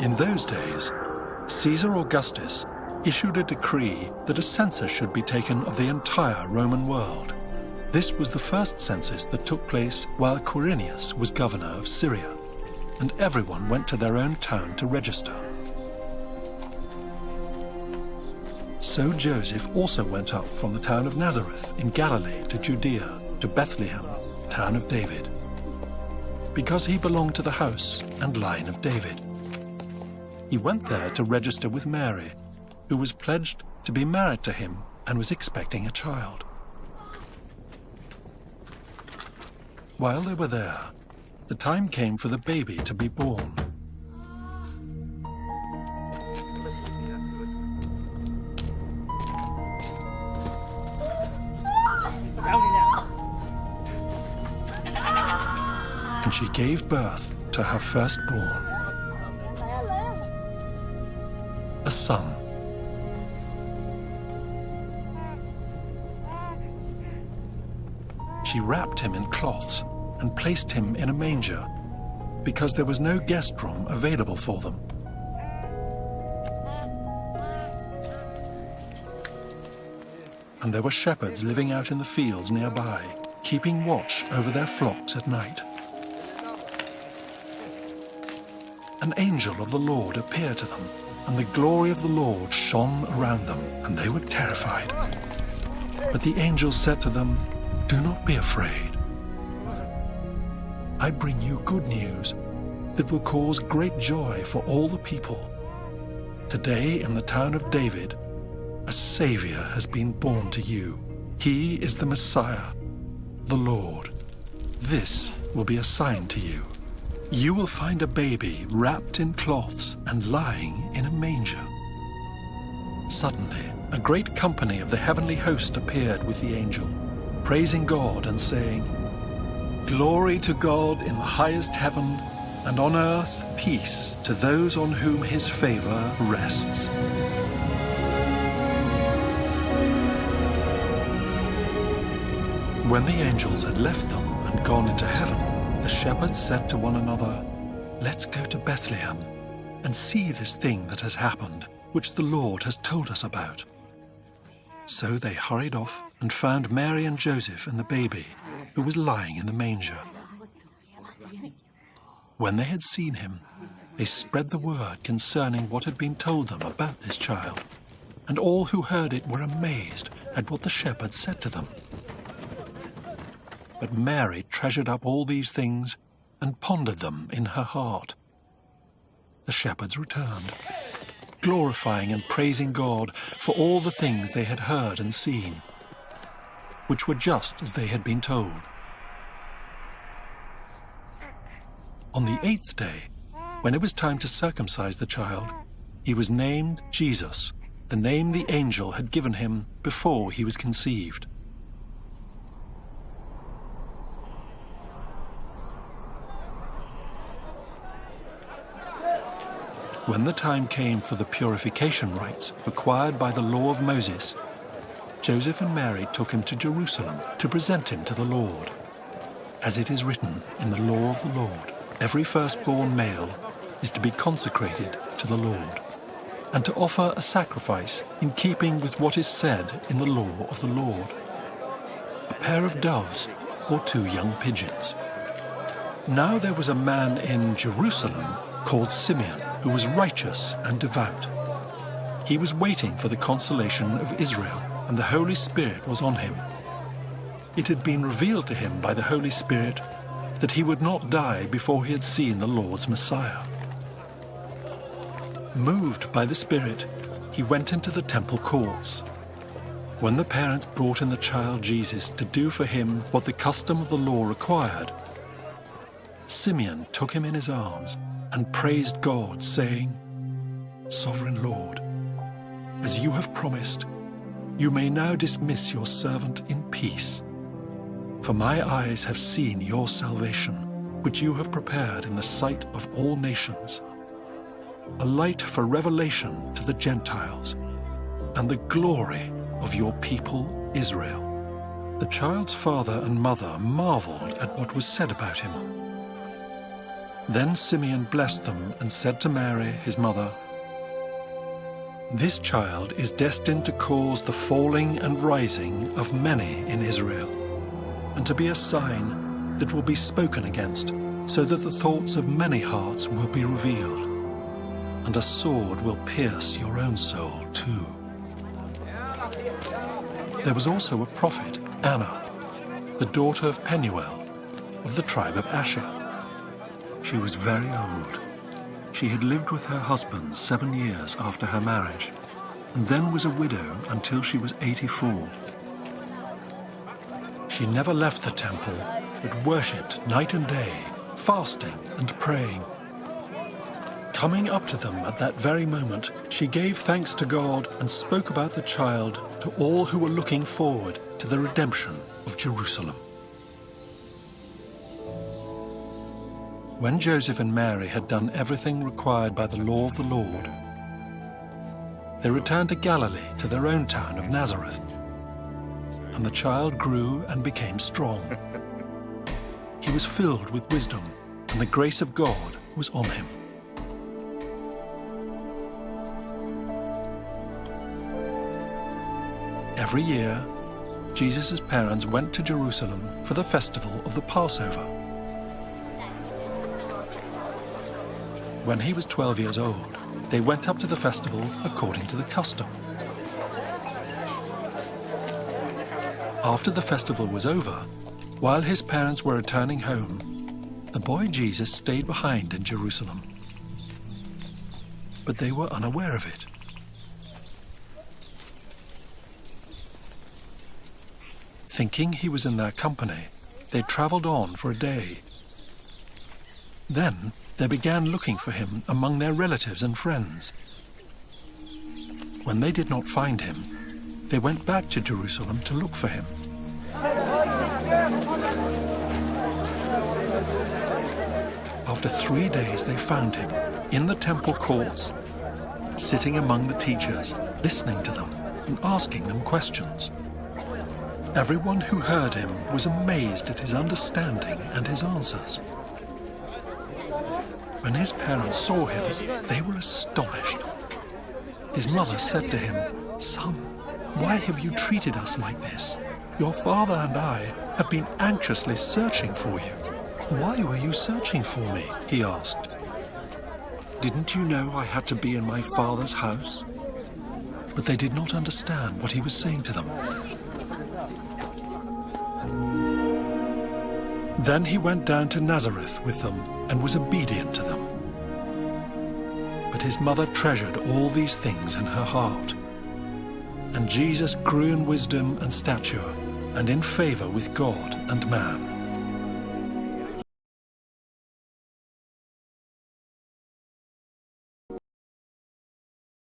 In those days, Caesar Augustus issued a decree that a census should be taken of the entire Roman world. This was the first census that took place while Quirinius was governor of Syria, and everyone went to their own town to register. So Joseph also went up from the town of Nazareth in Galilee to Judea, to Bethlehem, town of David, because he belonged to the house and line of David. He went there to register with Mary, who was pledged to be married to him and was expecting a child. While they were there, the time came for the baby to be born. And she gave birth to her firstborn, a son. She wrapped him in cloths and placed him in a manger, because there was no guest room available for them. And there were shepherds living out in the fields nearby, keeping watch over their flocks at night. An angel of the Lord appeared to them, and the glory of the Lord shone around them, and they were terrified. But the angel said to them, "Do not be afraid. I bring you good news that will cause great joy for all the people. Today in the town of David, a Savior has been born to you. He is the Messiah, the Lord. This will be a sign to you. You will find a baby wrapped in cloths and lying in a manger." Suddenly, a great company of the heavenly host appeared with the angel, praising God and saying, "Glory to God in the highest heaven, and on earth peace to those on whom his favor rests." When the angels had left them and gone into heaven, the shepherds said to one another, "Let's go to Bethlehem and see this thing that has happened, which the Lord has told us about." So they hurried off and found Mary and Joseph and the baby, who was lying in the manger. When they had seen him, they spread the word concerning what had been told them about this child, and all who heard it were amazed at what the shepherds said to them. But Mary treasured up all these things and pondered them in her heart. The shepherds returned, glorifying and praising God for all the things they had heard and seen, which were just as they had been told. On the 8th day, when it was time to circumcise the child, he was named Jesus, the name the angel had given him before he was conceived. When the time came for the purification rites required by the law of Moses, Joseph and Mary took him to Jerusalem to present him to the Lord. As it is written in the law of the Lord, every firstborn male is to be consecrated to the Lord, and to offer a sacrifice in keeping with what is said in the law of the Lord: a pair of doves or 2 young pigeons. Now there was a man in Jerusalem called Simeon, who was righteous and devout. He was waiting for the consolation of Israel, and the Holy Spirit was on him. It had been revealed to him by the Holy Spirit that he would not die before he had seen the Lord's Messiah. Moved by the Spirit, he went into the temple courts. When the parents brought in the child Jesus to do for him what the custom of the law required, Simeon took him in his arms and praised God, saying, "Sovereign Lord, as you have promised, you may now dismiss your servant in peace. For my eyes have seen your salvation, which you have prepared in the sight of all nations, a light for revelation to the Gentiles, and the glory of your people Israel." The child's father and mother marveled at what was said about him. Then Simeon blessed them and said to Mary, his mother, "This child is destined to cause the falling and rising of many in Israel, and to be a sign that will be spoken against, so that the thoughts of many hearts will be revealed, and a sword will pierce your own soul too." There was also a prophet, Anna, the daughter of Penuel, of the tribe of Asher. She was very old. She had lived with her husband 7 years after her marriage, and then was a widow until she was 84. She never left the temple, but worshipped night and day, fasting and praying. Coming up to them at that very moment, she gave thanks to God and spoke about the child to all who were looking forward to the redemption of Jerusalem. When Joseph and Mary had done everything required by the law of the Lord, they returned to Galilee, to their own town of Nazareth. And the child grew and became strong. He was filled with wisdom, and the grace of God was on him. Every year, Jesus' parents went to Jerusalem for the festival of the Passover. When he was 12 years old, they went up to the festival according to the custom. After the festival was over, while his parents were returning home, the boy Jesus stayed behind in Jerusalem. But they were unaware of it. Thinking he was in their company, they traveled on for a day. Then they began looking for him among their relatives and friends. When they did not find him, they went back to Jerusalem to look for him. After 3 days, they found him in the temple courts, sitting among the teachers, listening to them and asking them questions. Everyone who heard him was amazed at his understanding and his answers. When his parents saw him, they were astonished. His mother said to him, "Son, why have you treated us like this? Your father and I have been anxiously searching for you." "Why were you searching for me?" he asked. "Didn't you know I had to be in my father's house?" But they did not understand what he was saying to them. Then he went down to Nazareth with them and was obedient to them. But his mother treasured all these things in her heart. And Jesus grew in wisdom and stature and in favor with God and man.